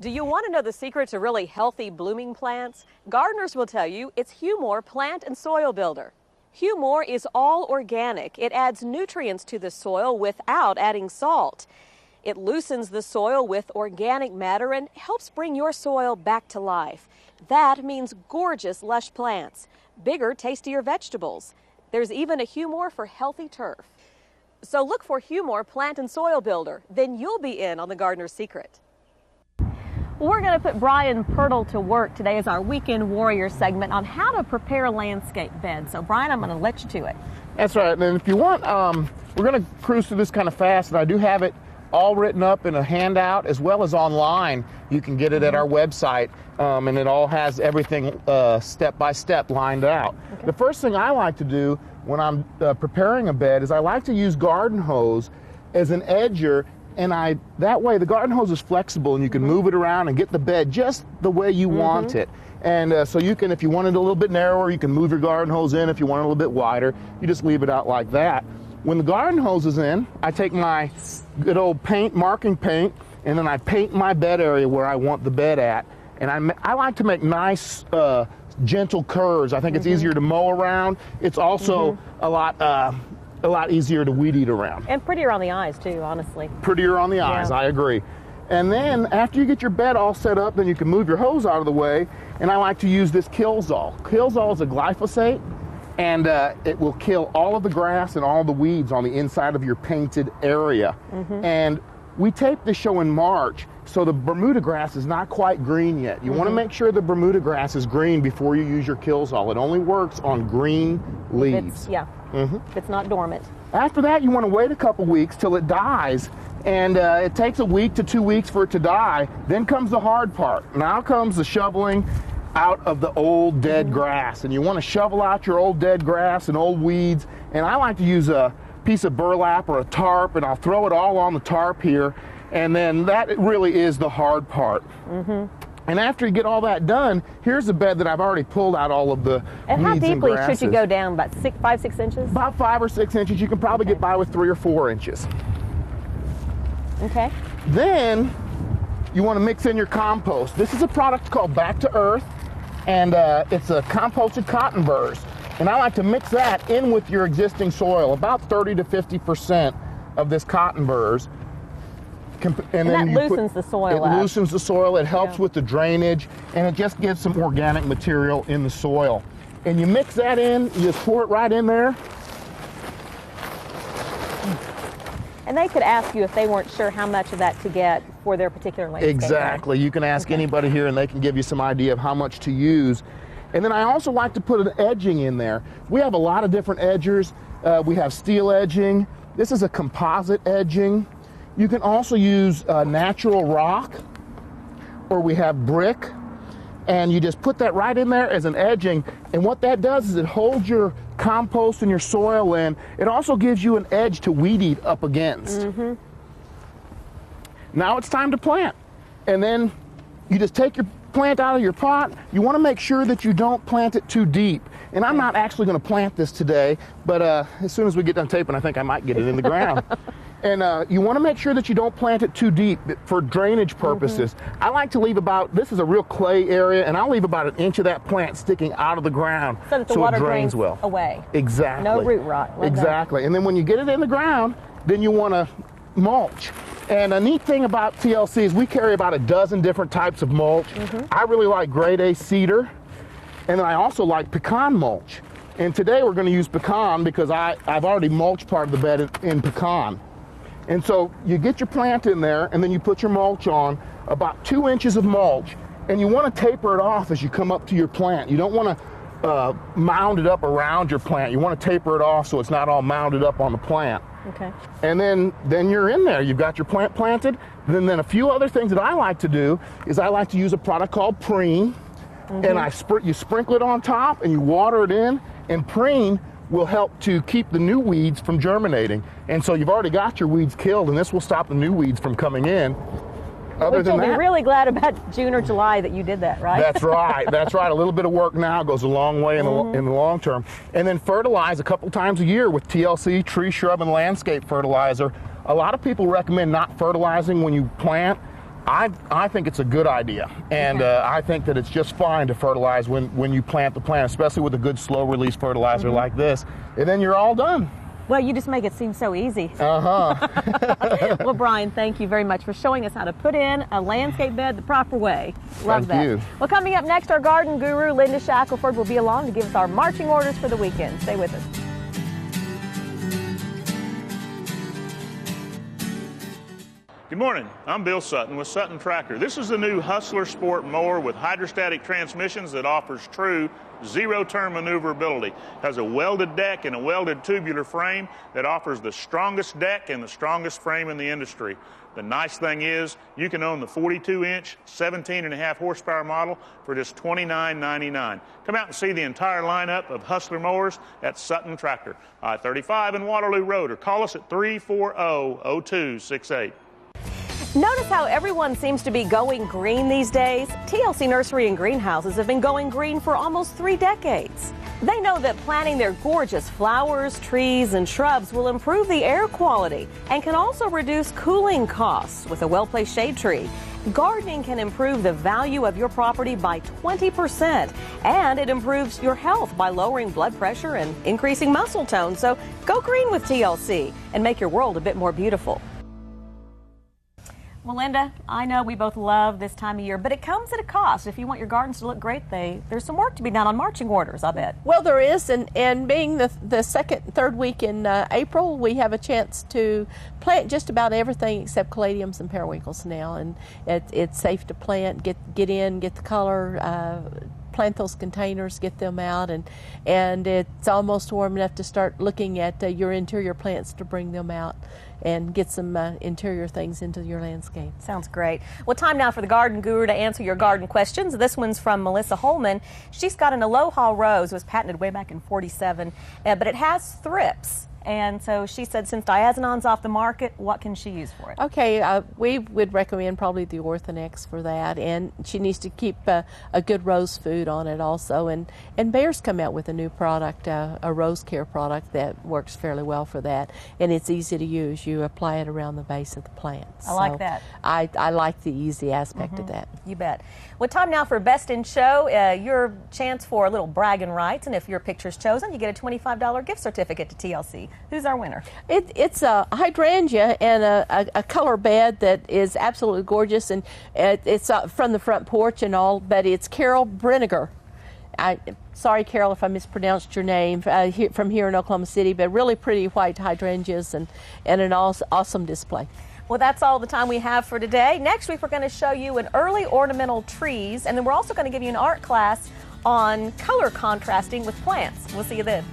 Do you want to know the secret to really healthy blooming plants? Gardeners will tell you it's Hugh Moore Plant and Soil Builder. Hugh Moore is all organic. It adds nutrients to the soil without adding salt. It loosens the soil with organic matter and helps bring your soil back to life. That means gorgeous, lush plants, bigger, tastier vegetables. There's even a Hugh Moore for healthy turf. So look for Hugh Moore Plant and Soil Builder. Then you'll be in on the Gardener's Secret. We're going to put Bryan Pirtle to work today as our Weekend Warrior segment on how to prepare landscape beds. So, Bryan, I'm going to let you to it. That's right. And if you want, we're going to cruise through this kind of fast, and I do have it all written up in a handout as well as online. You can get it at our website, and it all has everything step by step lined out. Okay. The first thing I like to do when I'm preparing a bed is I like to use garden hose as an edger. And that way the garden hose is flexible and you can move it around and get the bed just the way you want it. And so you can, if you want it a little bit narrower, you can move your garden hose in. If you want it a little bit wider, you just leave it out like that. When the garden hose is in, I take my good old marking paint, and then I paint my bed area where I want the bed at. And I like to make nice, gentle curves. I think it's easier to mow around. It's also a lot easier to weed eat around. And prettier on the eyes too, honestly. Prettier on the eyes, I agree. And then after you get your bed all set up, then you can move your hose out of the way, and I like to use this Killzall. Killzall is a glyphosate, and it will kill all of the grass and all the weeds on the inside of your painted area. And we taped this show in March, so the Bermuda grass is not quite green yet. You want to make sure the Bermuda grass is green before you use your Killzall. It only works on green leaves. If it's not dormant. After that, you want to wait a couple weeks till it dies, and it takes a week to 2 weeks for it to die. Then comes the hard part. Now comes the shoveling out of the old dead grass, and you want to shovel out your old dead grass and old weeds. And I like to use a piece of burlap or a tarp, and I'll throw it all on the tarp here, and then that really is the hard part. And after you get all that done, here's a bed that I've already pulled out all of the weeds and grasses. And how deeply should you go down? About 5, 6 inches? About 5 or 6 inches. You can probably get by with 3 or 4 inches. Okay. Then you want to mix in your compost. This is a product called Back to Earth, and it's a composted cotton burrs. And I like to mix that in with your existing soil, about 30 to 50% of this cotton burrs. And that loosens the soil up. It loosens the soil, it helps with the drainage, and it just gives some organic material in the soil. And you mix that in, you just pour it right in there. And they could ask you if they weren't sure how much of that to get for their particular landscape. Exactly. You can ask anybody here and they can give you some idea of how much to use. And then I also like to put an edging in there. We have a lot of different edgers. We have steel edging. This is a composite edging. You can also use natural rock, or we have brick, and you just put that right in there as an edging, and what that does is it holds your compost and your soil in. It also gives you an edge to weed eat up against. Now it's time to plant, and then you just take your plant out of your pot. You want to make sure that you don't plant it too deep. And I'm not actually going to plant this today, but as soon as we get done taping, I think I might get it in the ground. And you want to make sure that you don't plant it too deep for drainage purposes. I like to leave this is a real clay area, and I'll leave about 1 inch of that plant sticking out of the ground so that the water it drains well. Away. Exactly. No root rot. Exactly. And then when you get it in the ground, then you want to mulch. And a neat thing about TLC is we carry about a dozen different types of mulch. I really like grade A cedar, and then I also like pecan mulch. And today we're going to use pecan because I've already mulched part of the bed in pecan. And so you get your plant in there, and then you put your mulch on, about 2 inches of mulch, and you want to taper it off as you come up to your plant. You don't want to mound it up around your plant. You want to taper it off so it's not all mounded up on the plant. Okay. And then you're in there. You've got your plant planted. Then a few other things that I like to do is I like to use a product called Preen, and you sprinkle it on top and you water it in, and Preen will help to keep the new weeds from germinating. And so you've already got your weeds killed, and this will stop the new weeds from coming in. Which you'll be really glad about June or July that you did that, right? That's right. That's right. A little bit of work now goes a long way in the long term. And then fertilize a couple times a year with TLC, tree, shrub, and landscape fertilizer. A lot of people recommend not fertilizing when you plant. I think it's a good idea, and I think that it's just fine to fertilize when you plant the plant, especially with a good slow release fertilizer like this, and then you're all done. Well, you just make it seem so easy. Well, Bryan, thank you very much for showing us how to put in a landscape bed the proper way. Love that. Thank you. Well, coming up next, our garden guru, Linda Shackelford, will be along to give us our marching orders for the weekend. Stay with us. Good morning, I'm Bill Sutton with Sutton Tractor. This is the new Hustler Sport mower with hydrostatic transmissions that offers true zero-turn maneuverability. It has a welded deck and a welded tubular frame that offers the strongest deck and the strongest frame in the industry. The nice thing is you can own the 42-inch, 17.5 horsepower model for just $29.99. Come out and see the entire lineup of Hustler mowers at Sutton Tractor, I-35 and Waterloo Road, or call us at 340-0268. Notice how everyone seems to be going green these days? TLC Nursery and Greenhouses have been going green for almost 3 decades. They know that planting their gorgeous flowers, trees, and shrubs will improve the air quality and can also reduce cooling costs with a well-placed shade tree. Gardening can improve the value of your property by 20%, and it improves your health by lowering blood pressure and increasing muscle tone. So go green with TLC and make your world a bit more beautiful. Well, Linda, I know we both love this time of year, but it comes at a cost. If you want your gardens to look great, there's some work to be done on marching orders, I bet. Well, there is, and being the third week in April, we have a chance to plant just about everything except caladiums and periwinkles now, and it's safe to plant, get the color, plant those containers, get them out, and it's almost warm enough to start looking at your interior plants to bring them out and get some interior things into your landscape. Sounds great. Well, time now for the garden guru to answer your garden questions. This one's from Melissa Holman. She's got an Aloha rose. It was patented way back in '47, but it has thrips. And so she said, since diazonon's off the market, what can she use for it? Okay, we would recommend probably the Orthonex for that, and she needs to keep a good rose food on it also. And Bayer's come out with a new product, a rose care product that works fairly well for that, and it's easy to use. You apply it around the base of the plant. I like that. I like the easy aspect of that. You bet. Well, time now for Best in Show, your chance for a little bragging rights, and if your picture's chosen, you get a $25 gift certificate to TLC. Who's our winner? It's a hydrangea and a color bed that is absolutely gorgeous, and it's from the front porch and all, but it's Carol Brinegar. Sorry, Carol, if I mispronounced your name, from here in Oklahoma City, but really pretty white hydrangeas and an awesome display. Well, that's all the time we have for today. Next week, we're going to show you an early ornamental trees, and then we're also going to give you an art class on color contrasting with plants. We'll see you then.